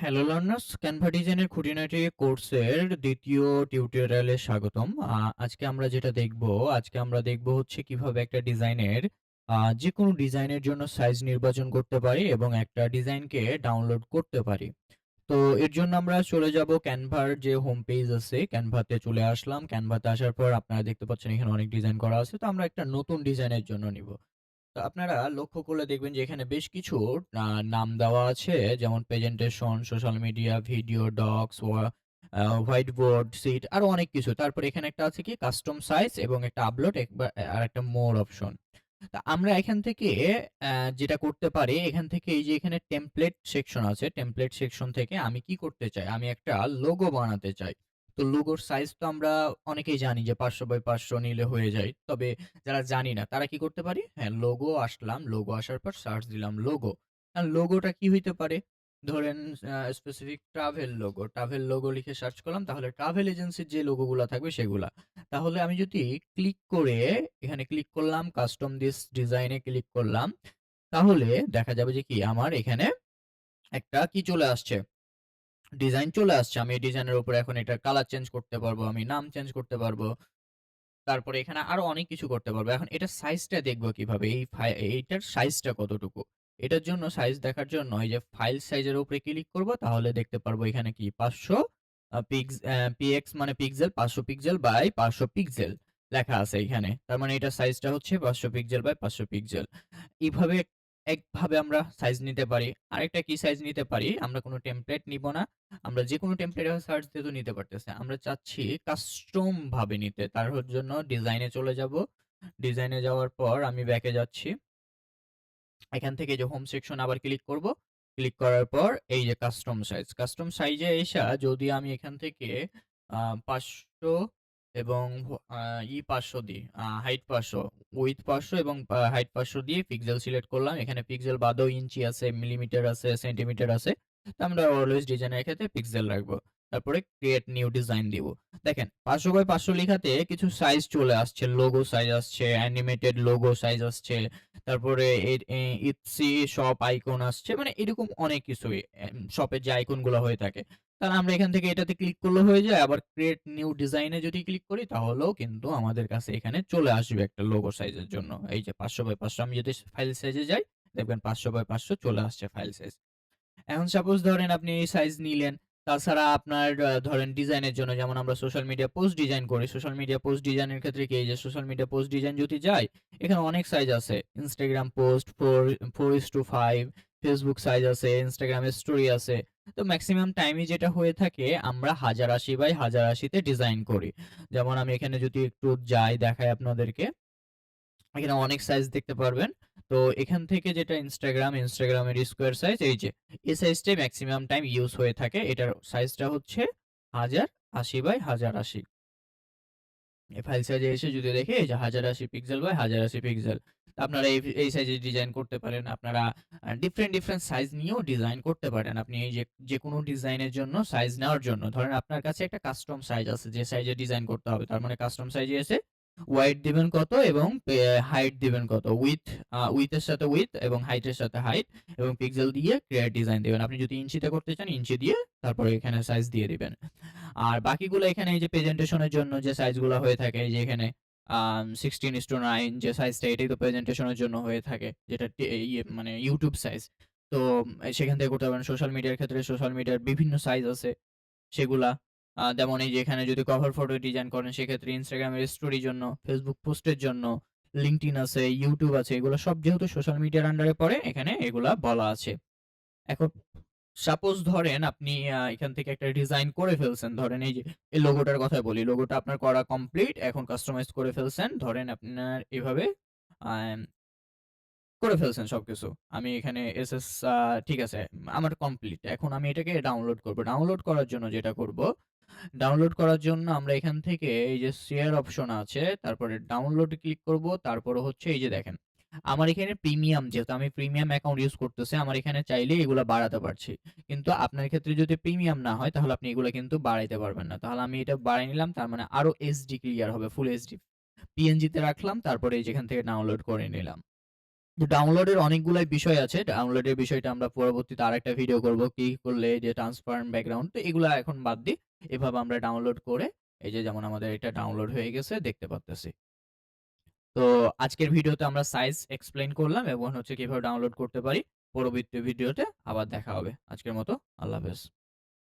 Hello learners, Canva ডিজাইনের খুঁটিনাটি কোর্সের দ্বিতীয় টিউটোরিয়ালে স্বাগতম। আজকে আমরা যেটা দেখব, আজকে আমরা দেখব হচ্ছে কিভাবে একটা ডিজাইনের যেকোনো ডিজাইনের জন্য সাইজ নির্বাচন করতে পারি এবং একটা ডিজাইনকে ডাউনলোড করতে পারি। তো এর জন্য আমরা চলে যাব ক্যানভার যে হোম পেজ আছে, ক্যানভাতে চলে আসলাম। ক্যানভাতে আসার পর আপনারা দেখতে পাচ্ছেন এখানে অনেক ডিজাইন করা আছে। তো আমরা একটা নতুন ডিজাইনের জন্য নিব। তো আপনারা লক্ষ্য করলে দেখবেন যে এখানে বেশ কিছু নাম দেওয়া আছে, যেমন presentation, social media, video, docs, white board, sheet, আরো অনেক কিছু। তারপর এখানে একটা আছে কি কাস্টম সাইজ এবং একটা আপলোড আর একটা মোর অপশন। তা আমরা এখান থেকে যেটা করতে পারি, এখান থেকে এই যে এখানে টেমপ্লেট সেকশন আছে, টেমপ্লেট সেকশন থেকে আমি কি করতে চাই, আমি একটা লোগো বানাতে চাই। তো লোগোর সাইজ তো আমরা অনেকেই জানি যে 500 বাই 500 নিলে হয়ে যায়। তবে যারা জানি না তারা কি করতে পারি, হ্যাঁ লোগো আসলাম, লোগো আসার পর সার্চ দিলাম লোগো। লোগোটা কি হইতে পারে, ধরেন স্পেসিফিক ট্রাভেল লোগো লিখে সার্চ করলাম, তাহলে ট্রাভেল এজেন্সির যে লোগোগুলা থাকবে সেগুলা। তাহলে আমি যদি ক্লিক করে এখানে ক্লিক করলাম, কাস্টম দিস ডিজাইনে ক্লিক করলাম, তাহলে দেখা যাবে যে কি আমার এখানে একটা কি চলে আসছে, ডিজাইন চলে আসছে। আমি এই ডিজাইনের উপরে এখন এটার কালার চেঞ্জ করতে পারবো, আমি নাম চেঞ্জ করতে পারবো, তারপরে এখানে আরো অনেক কিছু করতে পারবো। এখন এটার সাইজটা দেখবো কিভাবে, এইটার সাইজটা কতটুকু। এটার জন্য সাইজ দেখার জন্য এই যে ফাইল সাইজের উপরে ক্লিক করব, তাহলে দেখতে পারবো এখানে কি 500 পিএক্স মানে পিক্সেল, 500 পিক্সেল বাই 500 পিক্সেল লেখা আছে এখানে। তার মানে এটার সাইজটা হচ্ছে 500 পিক্সেল বাই 500 পিক্সেল। এইভাবে একভাবে আমরা সাইজ নিতে পারি। আরেকটা কি সাইজ নিতে পারি, আমরা কোনো টেমপ্লেট নিব না, আমরা যেকোনো টেমপ্লেটে সার্চ দিয়ে তো নিতে পারতেছি। আমরা চাচ্ছি কাস্টম ভাবে নিতে। তার জন্য ডিজাইনে চলে যাব। ডিজাইনে যাওয়ার পর আমি ব্যাকে যাচ্ছি। এখান থেকে যে হোম সেকশন আবার ক্লিক করব। ক্লিক করার পর এই যে কাস্টম সাইজে এসে যদি আমি এখান থেকে 500 এবং 500 দিই, হাইট 500, উইথ 500 এবং হাইট 500 দিয়ে পিক্সেল সিলেক্ট করলাম। এখানে পিক্সেল বাদেও ইঞ্চি আছে, মিলিমিটার আছে, সেন্টিমিটার আছে। তো আমরা অলওয়েজ ডিজাইনের ক্ষেত্রে পিক্সেল রাখবো। তারপরে ক্রিয়েট নিউ ডিজাইন দিব। দেখেন 500 বাই 500 লেখাতে কিছু সাইজ চলে আসছে, লোগো সাইজ আসছে, অ্যানিমেটেড লোগো সাইজ আসছে, তারপরে ইটসি শপ আইকন আসছে, মানে এরকম অনেক কিছুই শপের যে আইকন গুলো হয়ে থাকে। তাহলে আমরা এখান থেকে এটাতে ক্লিক করলে হয়ে যায়। আবার ক্রিয়েট নিউ ডিজাইনে যদি ক্লিক করি তাহলেও কিন্তু আমাদের কাছে এখানে চলে আসবে একটা লোগো সাইজের জন্য। এই যে 500 বাই 500, আমি যদি ফাইল সাইজে যাই দেখবেন 500 বাই 500 চলে আসছে ফাইল সাইজ। এখন সাপোজ ধরেন আপনি এই সাইজ নিলেন, তাছাড়া আপনার ধরেন ডিজাইনের জন্য, যেমন আমরা সোশ্যাল মিডিয়া পোস্ট ডিজাইন করি, সোশ্যাল মিডিয়া পোস্ট ডিজাইনের ক্ষেত্রে কি, এই যে সোশ্যাল মিডিয়া পোস্ট ডিজাইন যদি যাই, এখানে অনেক সাইজ আছে। ইনস্টাগ্রাম পোস্ট 4:5, ফেসবুক সাইজ আছে, ইনস্টাগ্রামের স্টোরি আছে। তো ম্যাক্সিমাম টাইমই যেটা হয়ে থাকে, আমরা 1080 বাই 1080 তে ডিজাইন করি। যেমন আমি এখানে যদি একটু যাই দেখাই আপনাদেরকে, এখানে অনেক সাইজ দেখতে পারবেন। তো এখান থেকে যেটা ইনস্টাগ্রামের স্কোয়ার সাইজ, এই যে এই সাইজটাই ম্যাক্সিমাম টাইম ইউজ হয়ে থাকে। এটার সাইজটা হচ্ছে 1080 বাই 1080। এই ফাইল সাইজে এসে যদি দেখে এই যে 1080 পিক্সেল বাই 1080 পিক্সেল, আপনারা এই সাইজে ডিজাইন করতে পারেন। আপনারা ডিফারেন্ট সাইজ নিয়েও ডিজাইন করতে পারেন। আপনি এই যে কোনো ডিজাইনের জন্য সাইজ নেওয়ার জন্য, ধরেন আপনার কাছে একটা কাস্টম সাইজ আছে যে সাইজে ডিজাইন করতে হবে, তার মানে কাস্টম সাইজে এসে ওয়াইড দিবেন কত এবং হাইট দিবেন কত, উইথের সাথে উইথ এবং হাইটের সাথে হাইট এবং পিক্সেল দিয়ে ক্রিয়েট ডিজাইন দিবেন। আপনি যদি ইঞ্চিতে করতে চান ইঞ্চি দিয়ে তারপরে এখানে সাইজ দিয়ে দিবেন। আর বাকিগুলো এখানে এই যে প্রেজেন্টেশনের জন্য যে সাইজগুলো হয়ে থাকে, এই যে এখানে 16:9 যে সাইজটা, এটাই তো প্রেজেন্টেশনের জন্য হয়ে থাকে, যেটা ইয়ে মানে ইউটিউব সাইজ। তো সেখান থেকে করতে পারেন। সোশ্যাল মিডিয়ার ক্ষেত্রে সোশ্যাল মিডিয়ার বিভিন্ন সাইজ আছে সেগুলা। যেমন এই যে এখানে যদি কভার ফটো ডিজাইন করেন সেক্ষেত্রে ইনস্টাগ্রামের স্টোরির জন্য, ফেসবুক পোস্টের জন্য, লিঙ্কডইন আছে, ইউটিউব আছে, এগুলো সব যেহেতু সোশ্যাল মিডিয়ার আন্ডারে পড়ে এখানে এগুলা বলা আছে। এখন সাপোজ ধরেন আপনি এখান থেকে একটা ডিজাইন করে ফেলছেন। ধরেন এই যে এই লোগোটার কথা বলি, লোগোটা আপনার করা কমপ্লিট, এখন কাস্টমাইজ করে ফেলছেন। ধরেন আপনার এভাবে আম করে ফেলছেন সবকিছু। আমি এখানে এসএস ঠিক আছে, আমার কমপ্লিট। এখন আমি এটাকে ডাউনলোড করব। ডাউনলোড করার জন্য যেটা করব, ডাউনলোড করার জন্য আমরা এখান থেকে এই যে শেয়ার অপশন আছে, তারপরে ডাউনলোড ক্লিক করব। তারপরে হচ্ছে এই যে দেখেন, আমার এখানে প্রিমিয়াম, যেহেতু আমি প্রিমিয়াম অ্যাকাউন্ট ইউজ করতেছি, আমার এখানে চাইলে এগুলা বাড়াতে পারছি। কিন্তু আপনার ক্ষেত্রে যদি প্রিমিয়াম না হয় তাহলে আপনি এগুলা কিন্তু বাড়াইতে পারবেন না। তাহলে আমি এটা বাড়াই নিলাম, তার মানে আরো এইচডি ক্লিয়ার হবে, ফুল এইচডি। পিএনজি তে রাখলাম, তারপরে এই যেখান থেকে ডাউনলোড করে নিলাম। তো ডাউনলোডের অনেকগুলাই বিষয় আছে। ডাউনলোডের বিষয়টা আমরা পরবর্তীতে আরেকটা ভিডিও করব। কি করলে যে ট্রান্সপারেন্ট ব্যাকগ্রাউন্ড, তো এগুলা এখন বাদ দিই। এভাবে আমরা ডাউনলোড করে এই যে যেমন আমাদের এটা ডাউনলোড হয়ে গেছে দেখতে পারতেছি। তো আজকের ভিডিওতে আমরা সাইজ এক্সপ্লেইন করলাম এবং হচ্ছে কিভাবে ডাউনলোড করতে পারি। পরবর্তী ভিডিওতে আবার দেখা হবে। আজকের মতো আল্লাহ হাফেজ।